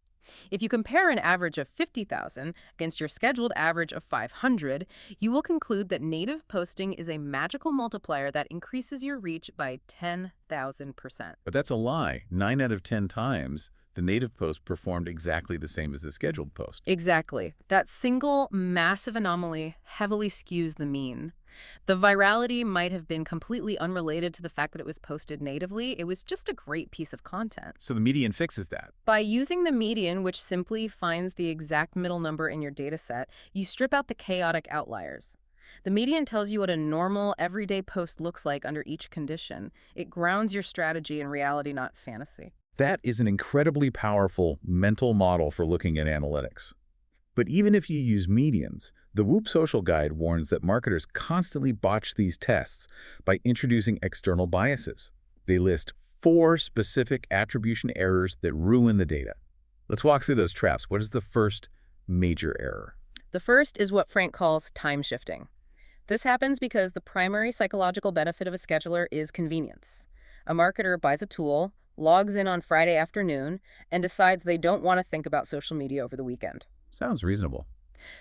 If you compare an average of 50,000 against your scheduled average of 500, you will conclude that native posting is a magical multiplier that increases your reach by 10,000%. But that's a lie. 9 out of 10 times, the native post performed exactly the same as the scheduled post. Exactly. That single massive anomaly heavily skews the mean. The virality might have been completely unrelated to the fact that it was posted natively. It was just a great piece of content. So the median fixes that. By using the median, which simply finds the exact middle number in your data set, you strip out the chaotic outliers. The median tells you what a normal, everyday post looks like under each condition. It grounds your strategy in reality, not fantasy. That is an incredibly powerful mental model for looking at analytics. But even if you use medians, the Whoop Social Guide warns that marketers constantly botch these tests by introducing external biases. They list 4 specific attribution errors that ruin the data. Let's walk through those traps. What is the first major error? The first is what Frank calls time shifting. This happens because the primary psychological benefit of a scheduler is convenience. A marketer buys a tool, logs in on Friday afternoon, and decides they don't want to think about social media over the weekend. Sounds reasonable.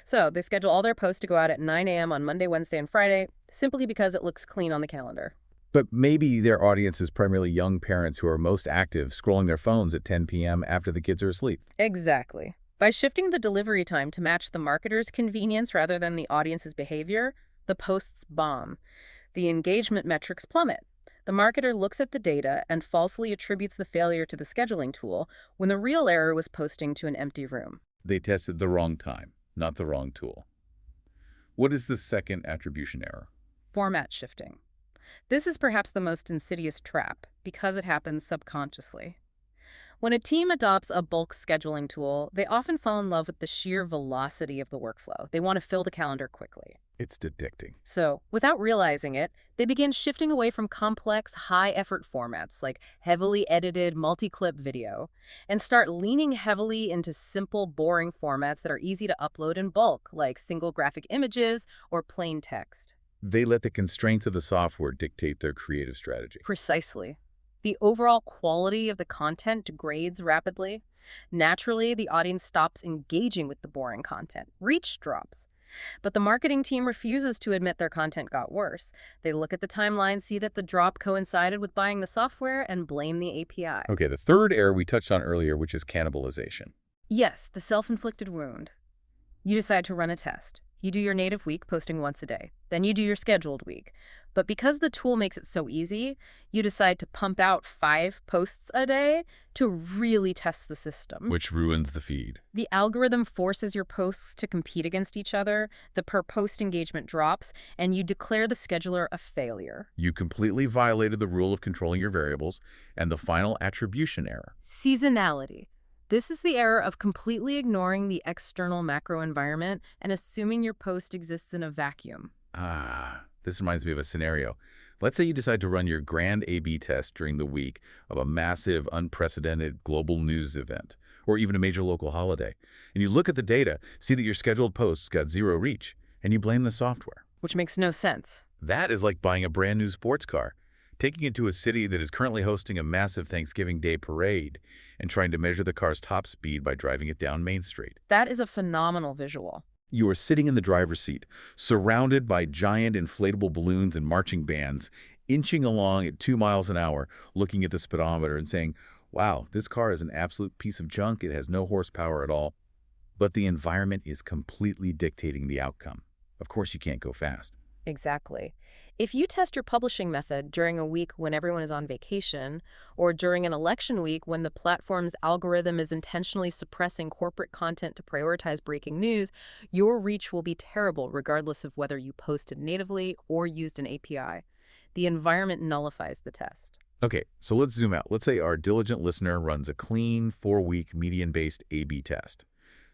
So they schedule all their posts to go out at 9 a.m. on Monday, Wednesday, and Friday, simply because it looks clean on the calendar. But maybe their audience is primarily young parents who are most active scrolling their phones at 10 p.m. after the kids are asleep. Exactly. By shifting the delivery time to match the marketer's convenience rather than the audience's behavior, the posts bomb. The engagement metrics plummet. The marketer looks at the data and falsely attributes the failure to the scheduling tool when the real error was posting to an empty room. They tested the wrong time, not the wrong tool. What is the second attribution error? Format shifting. This is perhaps the most insidious trap because it happens subconsciously. When a team adopts a bulk scheduling tool, they often fall in love with the sheer velocity of the workflow. They want to fill the calendar quickly. It's addicting. So, without realizing it, they begin shifting away from complex, high-effort formats like heavily edited, multi-clip video, and start leaning heavily into simple, boring formats that are easy to upload in bulk, like single graphic images or plain text. They let the constraints of the software dictate their creative strategy. Precisely. The overall quality of the content degrades rapidly. Naturally, the audience stops engaging with the boring content. Reach drops. But the marketing team refuses to admit their content got worse. They look at the timeline, see that the drop coincided with buying the software, and blame the API. Okay, the third error we touched on earlier, which is cannibalization. Yes, the self-inflicted wound. You decide to run a test. You do your native week, posting once a day. Then you do your scheduled week. But because the tool makes it so easy, you decide to pump out 5 posts a day to really test the system. Which ruins the feed. The algorithm forces your posts to compete against each other, the per-post engagement drops, and you declare the scheduler a failure. You completely violated the rule of controlling your variables, and the final attribution error. Seasonality. This is the error of completely ignoring the external macro environment and assuming your post exists in a vacuum. This reminds me of a scenario. Let's say you decide to run your grand A/B test during the week of a massive, unprecedented global news event, or even a major local holiday. And you look at the data, see that your scheduled posts got 0 reach, and you blame the software. Which makes no sense. That is like buying a brand new sports car, taking it to a city that is currently hosting a massive Thanksgiving Day parade, and trying to measure the car's top speed by driving it down Main Street. That is a phenomenal visual. You are sitting in the driver's seat, surrounded by giant inflatable balloons and marching bands, inching along at 2 miles an hour, looking at the speedometer and saying, wow, this car is an absolute piece of junk. It has no horsepower at all. But the environment is completely dictating the outcome. Of course, you can't go fast. Exactly. If you test your publishing method during a week when everyone is on vacation, or during an election week when the platform's algorithm is intentionally suppressing corporate content to prioritize breaking news, your reach will be terrible regardless of whether you posted natively or used an API. The environment nullifies the test. Okay, so let's zoom out. Let's say our diligent listener runs a clean 4-week median-based A/B test.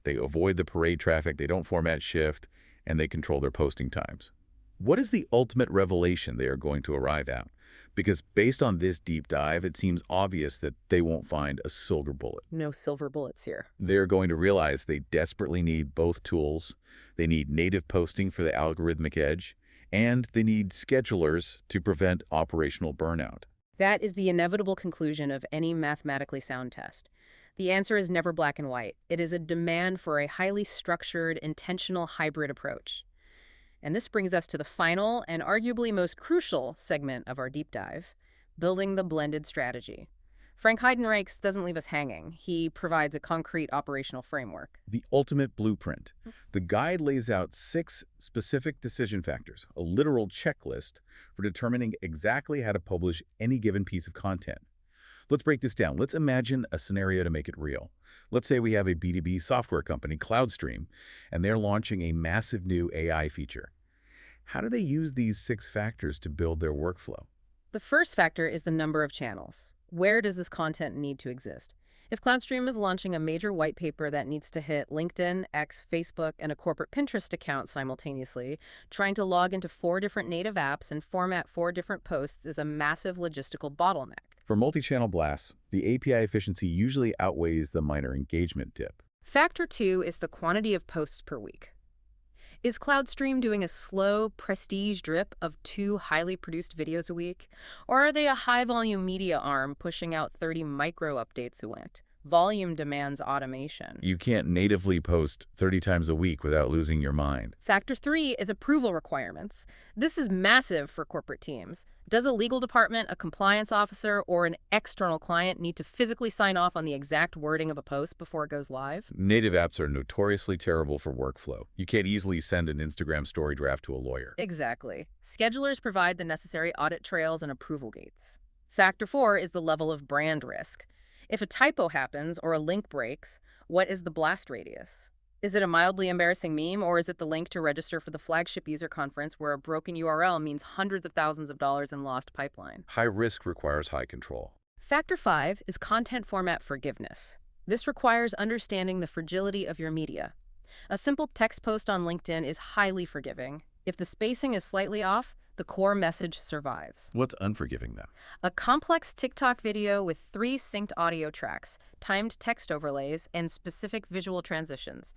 They avoid the parade traffic, they don't format shift, and they control their posting times. What is the ultimate revelation they are going to arrive at? Because based on this deep dive, it seems obvious that they won't find a silver bullet. No silver bullets here. They're going to realize they desperately need both tools. They need native posting for the algorithmic edge, and they need schedulers to prevent operational burnout. That is the inevitable conclusion of any mathematically sound test. The answer is never black and white. It is a demand for a highly structured, intentional hybrid approach. And this brings us to the final and arguably most crucial segment of our deep dive, building the blended strategy. Frank Heidenreich's doesn't leave us hanging. He provides a concrete operational framework. The ultimate blueprint. The guide lays out 6 specific decision factors, a literal checklist for determining exactly how to publish any given piece of content. Let's break this down. Let's imagine a scenario to make it real. Let's say we have a B2B software company, CloudStream, and they're launching a massive new AI feature. How do they use these 6 factors to build their workflow? The first factor is the number of channels. Where does this content need to exist? If CloudStream is launching a major white paper that needs to hit LinkedIn, X, Facebook, and a corporate Pinterest account simultaneously, trying to log into 4 different native apps and format 4 different posts is a massive logistical bottleneck. For multi-channel blasts, the API efficiency usually outweighs the minor engagement dip. Factor 2 is the quantity of posts per week. Is CloudStream doing a slow, prestige drip of 2 highly produced videos a week? Or are they a high-volume media arm pushing out 30 micro updates a week? Volume demands automation. You can't natively post 30 times a week without losing your mind. Factor 3 is approval requirements. This is massive for corporate teams. Does a legal department, a compliance officer, or an external client need to physically sign off on the exact wording of a post before it goes live? Native apps are notoriously terrible for workflow. You can't easily send an Instagram story draft to a lawyer. Exactly. Schedulers provide the necessary audit trails and approval gates. Factor 4 is the level of brand risk. If a typo happens or a link breaks, what is the blast radius? Is it a mildly embarrassing meme, or is it the link to register for the flagship user conference where a broken URL means hundreds of thousands of dollars in lost pipeline? High risk requires high control. Factor 5 is content format forgiveness. This requires understanding the fragility of your media. A simple text post on LinkedIn is highly forgiving. If the spacing is slightly off, the core message survives. What's unforgiving then? A complex TikTok video with 3 synced audio tracks, timed text overlays, and specific visual transitions.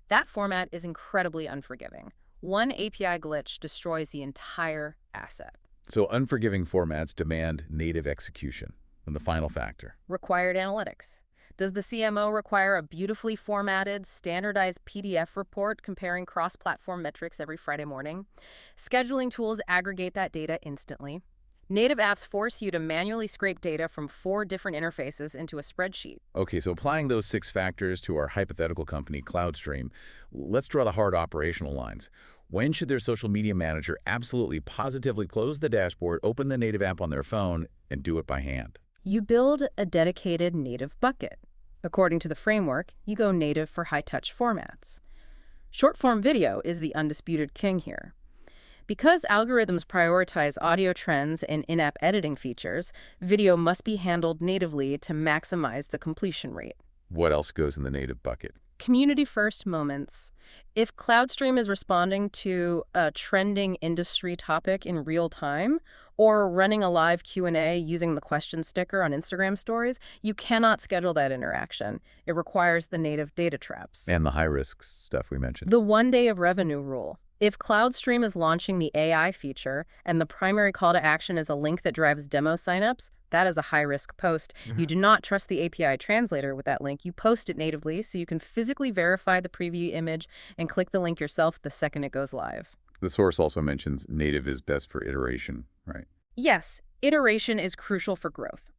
That format is incredibly unforgiving. One API glitch destroys the entire asset. So unforgiving formats demand native execution. And the final factor. Required analytics. Does the CMO require a beautifully formatted, standardized PDF report comparing cross-platform metrics every Friday morning? Scheduling tools aggregate that data instantly. Native apps force you to manually scrape data from 4 different interfaces into a spreadsheet. Okay, so applying those 6 factors to our hypothetical company, CloudStream, let's draw the hard operational lines. When should their social media manager absolutely positively close the dashboard, open the native app on their phone, and do it by hand? You build a dedicated native bucket. According to the framework, you go native for high-touch formats. Short-form video is the undisputed king here. Because algorithms prioritize audio trends and in-app editing features, video must be handled natively to maximize the completion rate. What else goes in the native bucket? Community-first moments. If CloudStream is responding to a trending industry topic in real time, or running a live Q&A using the question sticker on Instagram stories, you cannot schedule that interaction. It requires the native data traps. And the high-risk stuff we mentioned. The 1 day of revenue rule. If CloudStream is launching the AI feature and the primary call to action is a link that drives demo signups, that is a high-risk post. You do not trust the API translator with that link. You post it natively so you can physically verify the preview image and click the link yourself the second it goes live. The source also mentions native is best for iteration, right? Yes, iteration is crucial for growth.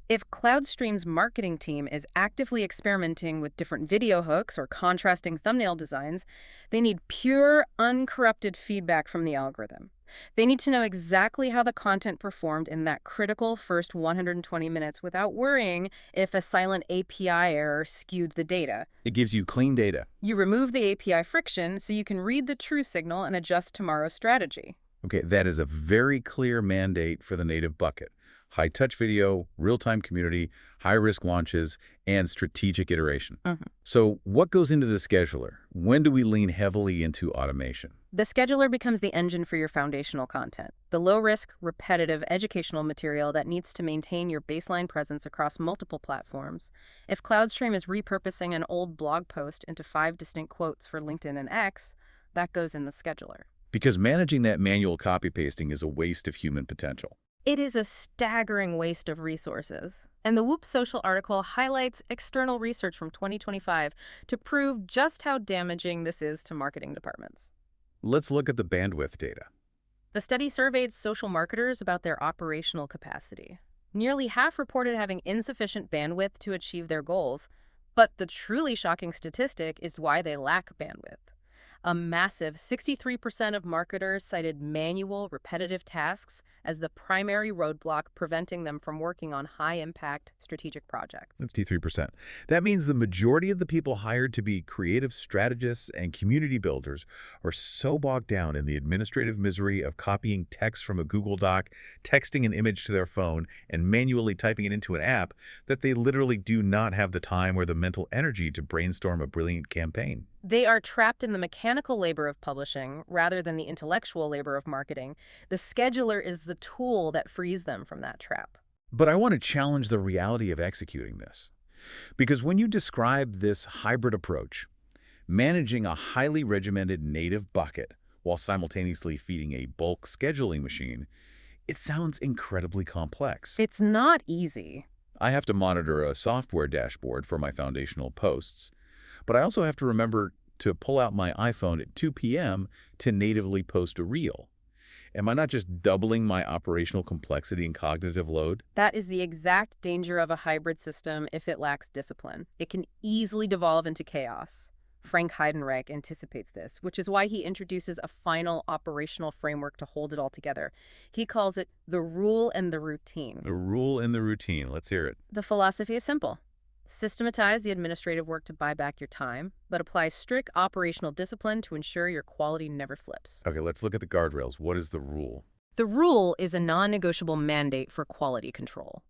If CloudStream's marketing team is actively experimenting with different video hooks or contrasting thumbnail designs, they need pure, uncorrupted feedback from the algorithm. They need to know exactly how the content performed in that critical first 120 minutes without worrying if a silent API error skewed the data. It gives you clean data. You remove the API friction so you can read the true signal and adjust tomorrow's strategy. Okay, that is a very clear mandate for the native bucket. High-touch video, real-time community, high-risk launches, and strategic iteration. So what goes into the scheduler? When do we lean heavily into automation? The scheduler becomes the engine for your foundational content, the low-risk, repetitive educational material that needs to maintain your baseline presence across multiple platforms. If CloudStream is repurposing an old blog post into 5 distinct quotes for LinkedIn and X, that goes in the scheduler. Because managing that manual copy-pasting is a waste of human potential. It is a staggering waste of resources. And the Whoop Social article highlights external research from 2025 to prove just how damaging this is to marketing departments. Let's look at the bandwidth data. The study surveyed social marketers about their operational capacity. Nearly half reported having insufficient bandwidth to achieve their goals, but the truly shocking statistic is why they lack bandwidth. A massive 63% of marketers cited manual, repetitive tasks as the primary roadblock preventing them from working on high-impact strategic projects. 53%. That means the majority of the people hired to be creative strategists and community builders are so bogged down in the administrative misery of copying text from a Google Doc, texting an image to their phone, and manually typing it into an app that they literally do not have the time or the mental energy to brainstorm a brilliant campaign. They are trapped in the mechanical labor of publishing rather than the intellectual labor of marketing. The scheduler is the tool that frees them from that trap. But I want to challenge the reality of executing this. Because when you describe this hybrid approach, managing a highly regimented native bucket while simultaneously feeding a bulk scheduling machine, it sounds incredibly complex. It's not easy. I have to monitor a software dashboard for my foundational posts, but I also have to remember to pull out my iPhone at 2 p.m. to natively post a reel. Am I not just doubling my operational complexity and cognitive load? That is the exact danger of a hybrid system if it lacks discipline. It can easily devolve into chaos. Frank Heidenreich anticipates this, which is why he introduces a final operational framework to hold it all together. He calls it the rule and the routine. The rule and the routine. Let's hear it. The philosophy is simple. Systematize the administrative work to buy back your time, but apply strict operational discipline to ensure your quality never flips. Okay, let's look at the guardrails. What is the rule? The rule is a non-negotiable mandate for quality control.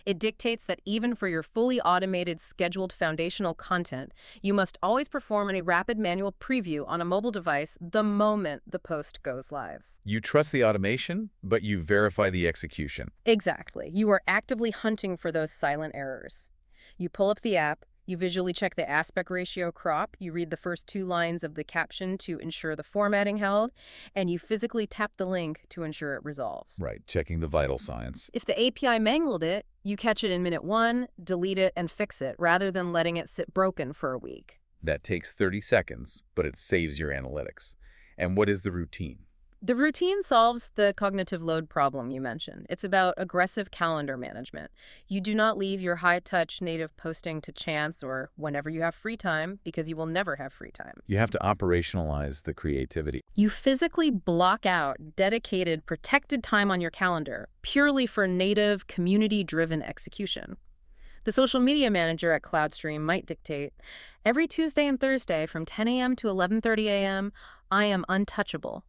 It dictates that even for your fully automated, scheduled foundational content, you must always perform a rapid manual preview on a mobile device the moment the post goes live. You trust the automation, but you verify the execution. Exactly. You are actively hunting for those silent errors. You pull up the app, you visually check the aspect ratio crop, you read the first 2 lines of the caption to ensure the formatting held, and you physically tap the link to ensure it resolves. Right, checking the vital signs. If the API mangled it, you catch it in minute 1, delete it, and fix it, rather than letting it sit broken for a week. That takes 30 seconds, but it saves your analytics. And what is the routine? The routine solves the cognitive load problem you mentioned. It's about aggressive calendar management. You do not leave your high-touch native posting to chance or whenever you have free time, because you will never have free time. You have to operationalize the creativity. You physically block out dedicated, protected time on your calendar, purely for native, community-driven execution. The social media manager at CloudStream might dictate, every Tuesday and Thursday from 10 a.m. to 11:30 a.m., I am untouchable.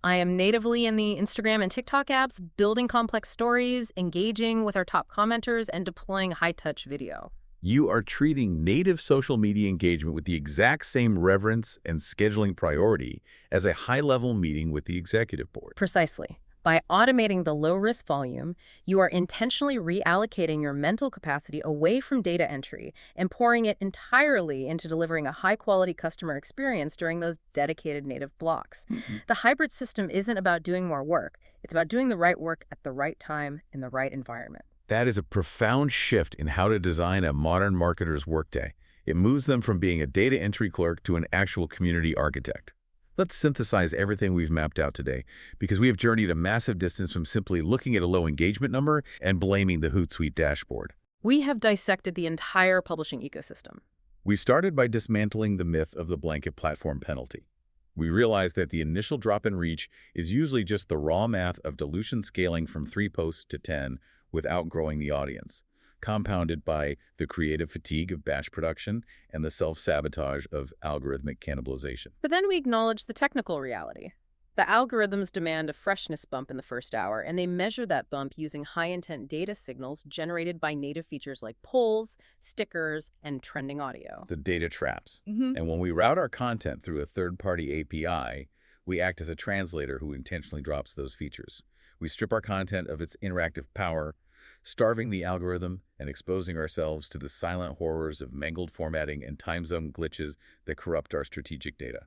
I am natively in the Instagram and TikTok apps, building complex stories, engaging with our top commenters, and deploying high-touch video. You are treating native social media engagement with the exact same reverence and scheduling priority as a high-level meeting with the executive board. Precisely. By automating the low-risk volume, you are intentionally reallocating your mental capacity away from data entry and pouring it entirely into delivering a high-quality customer experience during those dedicated native blocks. The hybrid system isn't about doing more work. It's about doing the right work at the right time in the right environment. That is a profound shift in how to design a modern marketer's workday. It moves them from being a data entry clerk to an actual community architect. Let's synthesize everything we've mapped out today, because we have journeyed a massive distance from simply looking at a low engagement number and blaming the Hootsuite dashboard. We have dissected the entire publishing ecosystem. We started by dismantling the myth of the blanket platform penalty. We realized that the initial drop in reach is usually just the raw math of dilution scaling from 3 posts to 10 without growing the audience, compounded by the creative fatigue of batch production and the self-sabotage of algorithmic cannibalization. But then we acknowledge the technical reality. The algorithms demand a freshness bump in the first hour, and they measure that bump using high-intent data signals generated by native features like polls, stickers, and trending audio. The data traps. And when we route our content through a third-party API, we act as a translator who intentionally drops those features. We strip our content of its interactive power, starving the algorithm and exposing ourselves to the silent horrors of mangled formatting and time zone glitches that corrupt our strategic data.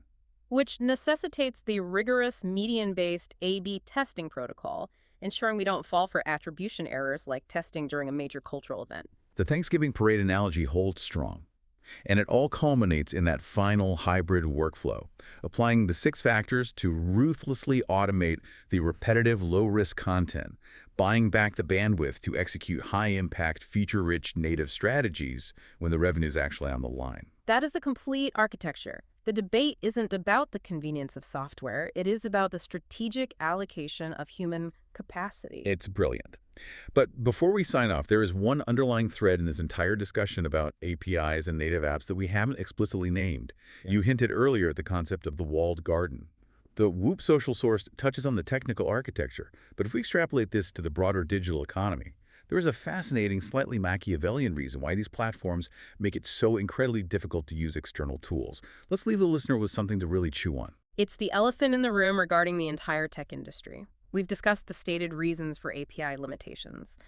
Which necessitates the rigorous median-based A/B testing protocol, ensuring we don't fall for attribution errors like testing during a major cultural event. The Thanksgiving parade analogy holds strong, and it all culminates in that final hybrid workflow, applying the 6 factors to ruthlessly automate the repetitive, low-risk content, buying back the bandwidth to execute high-impact, feature-rich native strategies when the revenue is actually on the line. That is the complete architecture. The debate isn't about the convenience of software. It is about the strategic allocation of human capacity. It's brilliant. But before we sign off, there is one underlying thread in this entire discussion about APIs and native apps that we haven't explicitly named. You hinted earlier at the concept of the walled garden. The Whoop social source touches on the technical architecture, but if we extrapolate this to the broader digital economy, there is a fascinating, slightly Machiavellian reason why these platforms make it so incredibly difficult to use external tools. Let's leave the listener with something to really chew on. It's the elephant in the room regarding the entire tech industry. We've discussed the stated reasons for API limitations.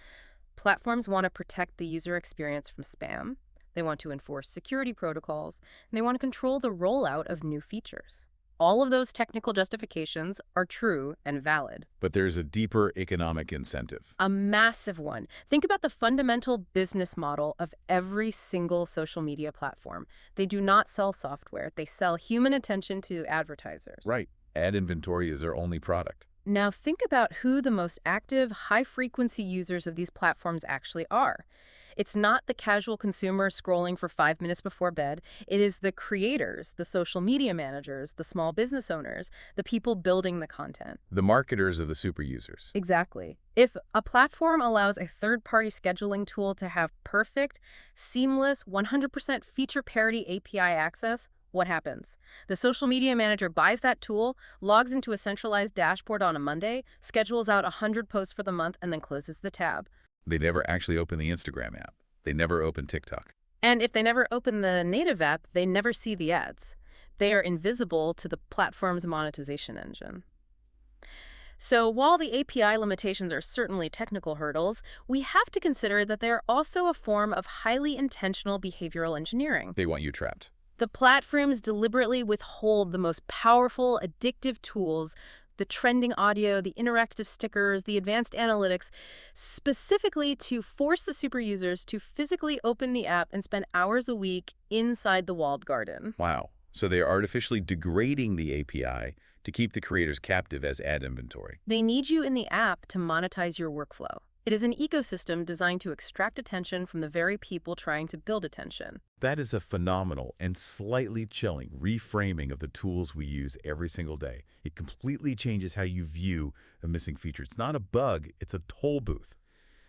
Platforms want to protect the user experience from spam, they want to enforce security protocols, and they want to control the rollout of new features. All of those technical justifications are true and valid. But there's a deeper economic incentive. A massive one. Think about the fundamental business model of every single social media platform. They do not sell software. They sell human attention to advertisers. Right. Ad inventory is their only product. Now think about who the most active, high-frequency users of these platforms actually are. It's not the casual consumer scrolling for 5 minutes before bed. It is the creators, the social media managers, the small business owners, the people building the content. The marketers are the super users. Exactly. If a platform allows a third-party scheduling tool to have perfect, seamless, 100% feature parity API access, what happens? The social media manager buys that tool, logs into a centralized dashboard on a Monday, schedules out 100 posts for the month, and then closes the tab. They never actually open the Instagram app. They never open TikTok. And if they never open the native app, they never see the ads. They are invisible to the platform's monetization engine. So while the API limitations are certainly technical hurdles, we have to consider that they are also a form of highly intentional behavioral engineering. They want you trapped. The platforms deliberately withhold the most powerful, addictive tools, the trending audio, the interactive stickers, the advanced analytics, specifically to force the super users to physically open the app and spend hours a week inside the walled garden. Wow. So they are artificially degrading the API to keep the creators captive as ad inventory. They need you in the app to monetize your workflow. It is an ecosystem designed to extract attention from the very people trying to build attention. That is a phenomenal and slightly chilling reframing of the tools we use every single day. It completely changes how you view a missing feature. It's not a bug, it's a toll booth.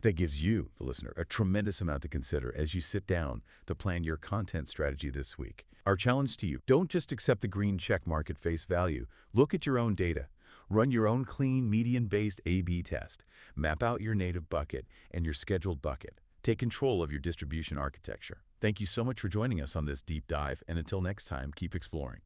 That gives you, the listener, a tremendous amount to consider as you sit down to plan your content strategy this week. Our challenge to you, don't just accept the green check mark at face value. Look at your own data. Run your own clean, median-based A/B test. Map out your native bucket and your scheduled bucket. Take control of your distribution architecture. Thank you so much for joining us on this deep dive, and until next time, keep exploring.